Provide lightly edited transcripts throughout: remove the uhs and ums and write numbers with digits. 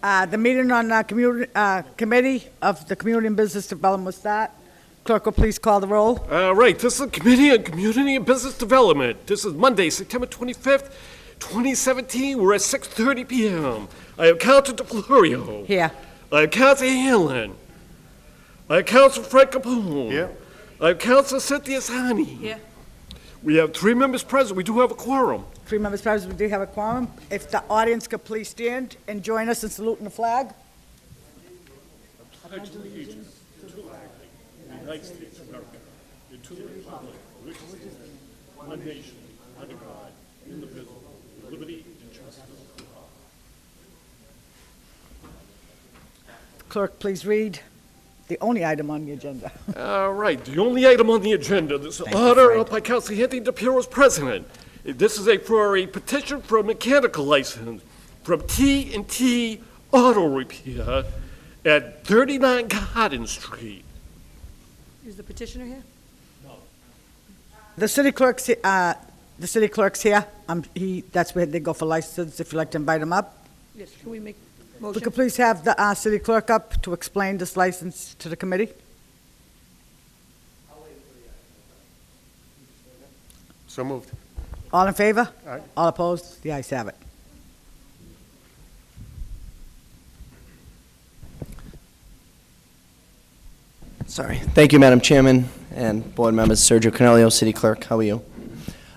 The meeting on committee of the Community and Business Development will start. Clerk will please call the roll. Right, this is the Committee on Community and Business Development. This is Monday, September 25th, 2017. We're at 6:30 p.m. I have Councilor DeFlorio. Here. I have Councilor Hanlon. I have Councilor Frank Capone. Here. I have Councilor Cynthia Sani. Here. We have 3 members present. We do have a quorum. 3 members present, we do have a quorum. If the audience could please stand and join us in saluting the flag. United States of America, and to the republic for which it stands, one nation, under God, indivisible, with liberty and justice for all. Clerk, please read the only item on the agenda. All right, the only item on the agenda, this is order up by Councilor Anthony DePiero as president. This is for a petition for a mechanical license from T&T Auto Repair at 39 Garden Street. Is the petitioner here? The city clerk's here. That's where they go for licenses, if you'd like to invite him up. Yes, can we make We motion? could please have the city clerk up to explain this license to the committee. So moved. All in favor? Aye. All opposed? The ayes have it. Sorry. Thank you, Madam Chairman and board members. Sergio Cornelio, City Clerk. How are you?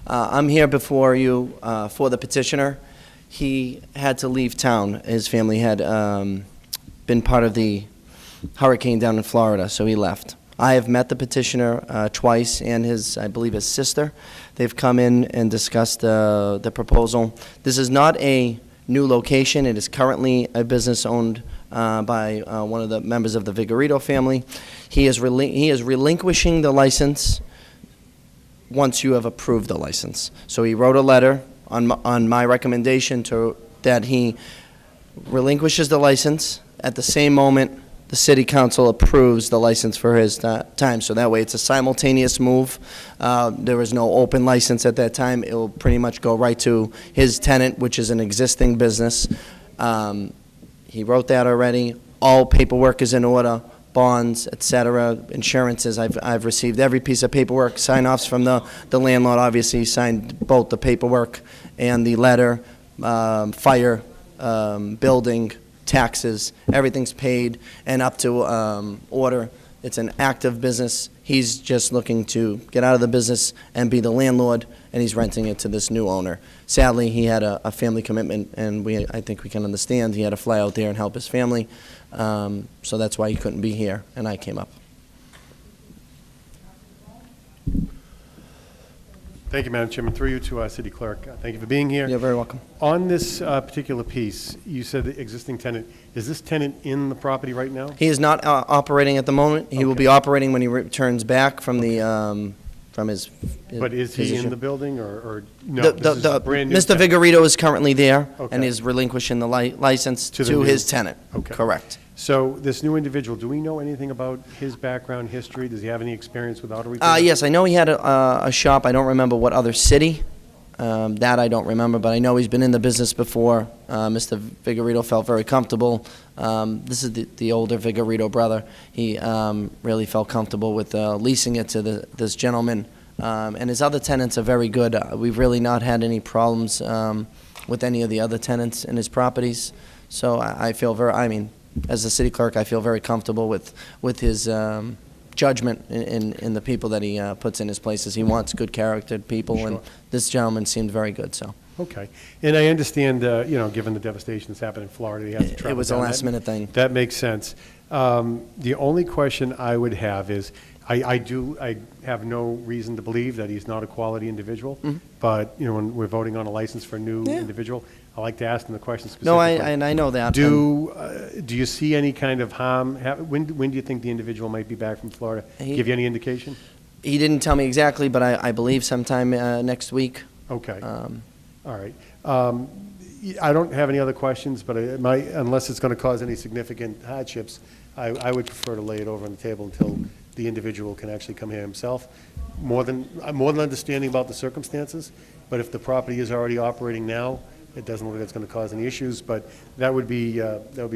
I'm here before you for the petitioner. He had to leave town. His family had been part of the hurricane down in Florida, so he left. I have met the petitioner twice and I believe his sister. They've come in and discussed the proposal. This is not a new location. It is currently a business owned by one of the members of the Vigorito family. He is relinquishing the license once you have approved the license. So he wrote a letter on my recommendation that he relinquishes the license at the same moment the city council approves the license for his time. So that way it's a simultaneous move. There was no open license at that time. It will pretty much go right to his tenant, which is an existing business. He wrote that already. All paperwork is in order, bonds, etc., insurances. I've received every piece of paperwork, sign-offs from the landlord. Obviously, he signed both the paperwork and the letter, fire, building, taxes, everything's paid and up to order. It's an active business. He's just looking to get out of the business and be the landlord, and he's renting it to this new owner. Sadly, he had a family commitment, and I think we can understand. He had to fly out there and help his family, so that's why he couldn't be here, and I came up. Thank you, Madam Chairman. Through you to our city clerk. Thank you for being here. You're very welcome. On this particular piece, you said the existing tenant. Is this tenant in the property right now? He is not operating at the moment. He will be operating when he returns back from the from his But is he position. in the building or no? This is a brand new Mr. tenant. Vigorito is currently there and Okay. is relinquishing the license To to the his new- tenant. Okay. Correct. So this new individual, do we know anything about his background, history? Does he have any experience with auto repair? Yes, I know he had a shop. I don't remember what other city. That I don't remember, but I know he's been in the business before. Mr. Vigorito felt very comfortable. This is the older Vigorito brother. He really felt comfortable with leasing it to this gentleman. And his other tenants are very good. We've really not had any problems with any of the other tenants in his properties. So I feel as the city clerk, I feel very comfortable with his judgment in the people that he puts in his places. He wants good charactered people, and Sure. this gentleman seemed very good. So Okay. And I understand, given the devastation that's happened in Florida, he has to travel it was a down. last minute thing. That makes sense. The only question I would have is, I have no reason to believe that he's not a quality individual, but, when we're voting on a license for a new Yeah. individual, I like to ask them the question No, specifically. I know that. Do you see any kind of harm? When do you think the individual might be back from Florida? He- Give you any indication? He didn't tell me exactly, but I believe sometime next week. Okay. All right. I don't have any other questions, but unless it's going to cause any significant hardships, I would prefer to lay it over on the table until the individual can actually come here himself. I'm more than understanding about the circumstances, but if the property is already operating now, It doesn't look like it's going to cause any issues, but that would be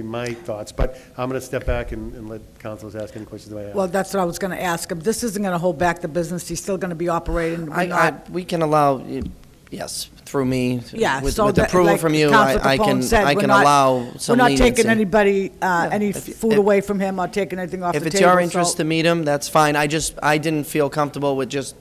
my thoughts. But I'm going to step back and let councilors ask any questions they may have. Well, that's what I was going to ask him. This isn't going to hold back the business. He's still going to be operating. We're not- We can allow, yes, through me, Yeah, with so with that, approval like from you, Councilor I Capone can, said, I we're can not- allow some We're not leniency. taking anybody, any if you- food if- away from him or taking anything off the If table. it's your so- interest to meet him, that's fine. I didn't feel comfortable with just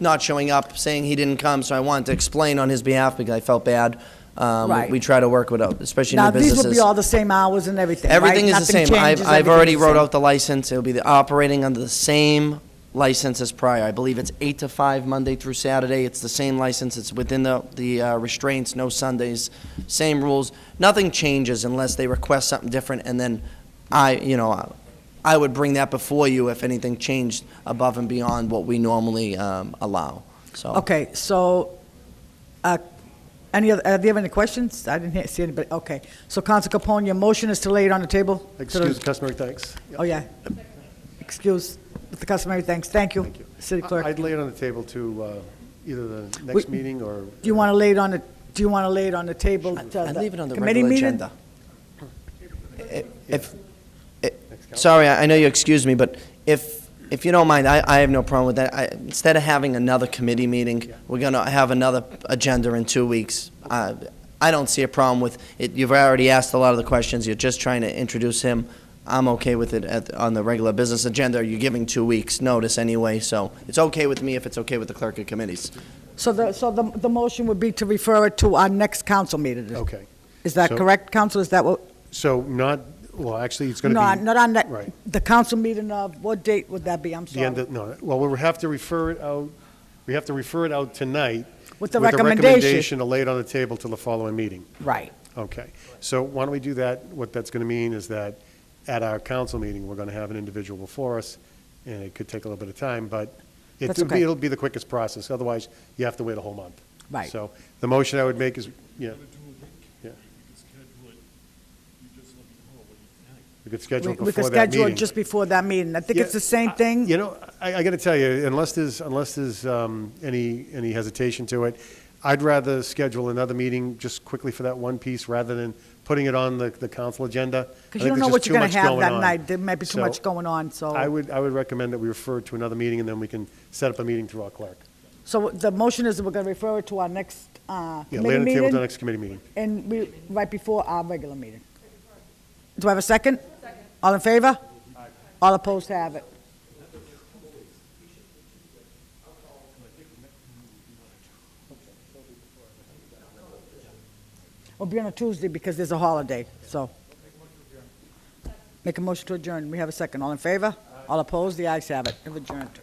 not showing up, saying he didn't come, so I wanted to explain on his behalf because I felt bad. Right. We try to work with, especially Now, new these businesses. will be all the same hours and everything, right? Everything is the Nothing same. changes, I've already everything's the wrote same. out the license. It'll be operating under the same license as prior. I believe it's 8 to 5, Monday through Saturday. It's the same license. It's within the restraints, no Sundays, same rules. Nothing changes unless they request something different, and then I would bring that before you if anything changed above and beyond what we normally allow. So. Okay, so, do you have any questions? I didn't see anybody, okay. So, Council Capone, your motion is to lay it on the table? To the- Excuse customary thanks. Oh, yeah. Excuse with the customary thanks. Thank you, Thank you. City Clerk. I'd lay it on the table to either the next meeting or... Do you want to lay it on the, do you want to lay it on the table to I'd leave it on the committee regular meeting? agenda. Sorry, I know you excused me, but if you don't mind, I have no problem with that. Instead of having another committee meeting, we're going to have another agenda in 2 weeks. I don't see a problem with it. You've already asked a lot of the questions. You're just trying to introduce him. I'm okay with it on the regular business agenda. You're giving 2 weeks' notice anyway, so it's okay with me if it's okay with the clerk of committees. So the motion would be to refer it to our next council meeting? Okay. Is that So- correct, Council? Is that what? So not, well, actually, it's going to No, be... not on that, Right. the council meeting of, what date would that be? I'm The end sorry. of, no, well, we'll have to refer it out, we have to refer it out tonight. With the With the recommendation. recommendation to lay it on the table till the following meeting. Right. Okay. So why don't we do that? What that's going to mean is that at our council meeting, we're going to have an individual before us, and it could take a little bit of time, but That's okay. it'll be the quickest process. Otherwise, you have to wait a whole month. Right. So the motion I would make is, yeah, we could schedule it We before could that schedule it meeting. just before that meeting. I think Yeah, it's the same thing. You know, I got to tell you, unless there's any hesitation to it, I'd rather schedule another meeting just quickly for that one piece rather than putting it on the council agenda. Because you don't know what you're going to have that night. There might be too So, much going on, so. I would recommend that we refer to another meeting, and then we can set up a meeting through our clerk. So the motion is that we're going to refer it to our next Yeah, lay committee on the table to the meeting, next committee meeting. and right before our regular meeting. Do I have a second? Second. All in favor? All opposed, have it. We'll be on a Tuesday because there's a holiday, so. Make a motion to adjourn. We have a second. All in favor? All opposed? The ayes have it. Have adjourned.